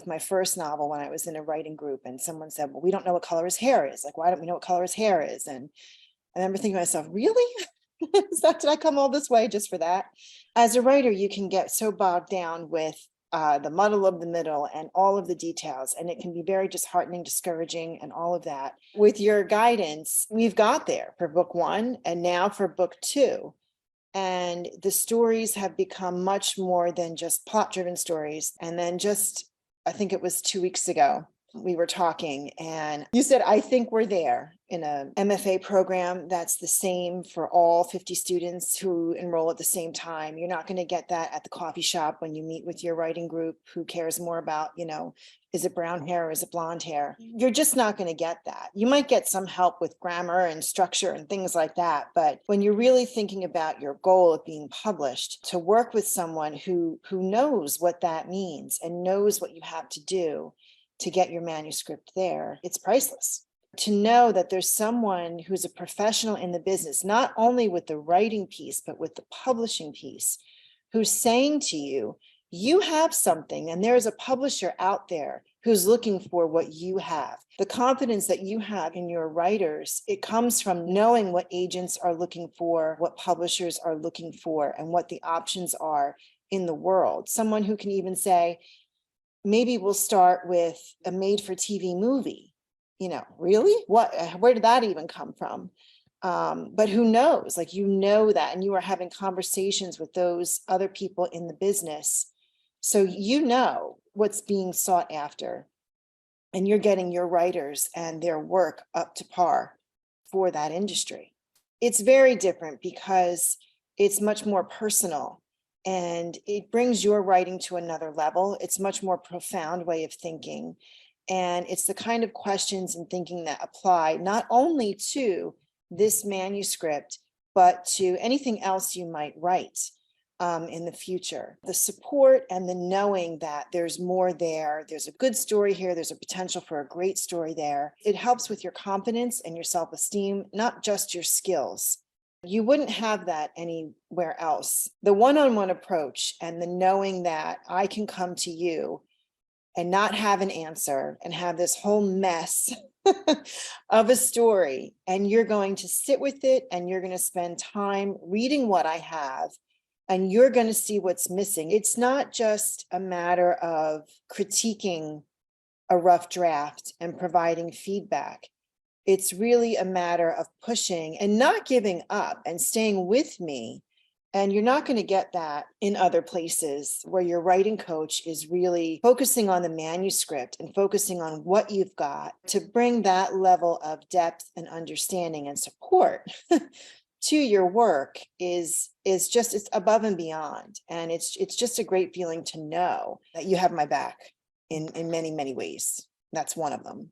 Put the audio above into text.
my first novel when I was in a writing group, and someone said, well, we don't know what color his hair is. Like, why don't we know what color his hair is? And I remember thinking to myself, really? Did I come all this way just for that? As a writer, you can get so bogged down with the muddle of the middle and all of the details, and it can be very disheartening, discouraging, and all of that. With your guidance, we've got there for book 1 and now for book 2. And the stories have become much more than just plot-driven stories. And then just, I think it was 2 weeks ago, we were talking and you said, I think we're there in a MFA program that's the same for all 50 students who enroll at the same time. You're not going to get that at the coffee shop when you meet with your writing group who cares more about, is it brown hair or is it blonde hair? You're just not going to get that. You might get some help with grammar and structure and things like that. But when you're really thinking about your goal of being published, to work with someone who knows what that means and knows what you have to do to get your manuscript there, it's priceless. To know that there's someone who's a professional in the business, not only with the writing piece, but with the publishing piece, who's saying to you, you have something, and there's a publisher out there who's looking for what you have. The confidence that you have in your writers, it comes from knowing what agents are looking for, what publishers are looking for, and what the options are in the world. Someone who can even say, maybe we'll start with a made-for-TV movie. Really? Where did that even come from? But who knows? Like, that, and you are having conversations with those other people in the business. So what's being sought after, and you're getting your writers and their work up to par for that industry. It's very different because it's much more personal. And it brings your writing to another level. It's much more profound way of thinking. And it's the kind of questions and thinking that apply not only to this manuscript, but to anything else you might write in the future. The support and the knowing that there's more there, there's a good story here, there's a potential for a great story there. It helps with your confidence and your self-esteem, not just your skills. You wouldn't have that anywhere else. The one-on-one approach and the knowing that I can come to you and not have an answer and have this whole mess of a story, and you're going to sit with it and you're going to spend time reading what I have, and you're going to see what's missing. It's not just a matter of critiquing a rough draft and providing feedback. It's really a matter of pushing and not giving up and staying with me. And you're not going to get that in other places where your writing coach is really focusing on the manuscript and focusing on what you've got to bring that level of depth and understanding and support to your work is just, it's above and beyond. And it's just a great feeling to know that you have my back in many, many ways. That's one of them.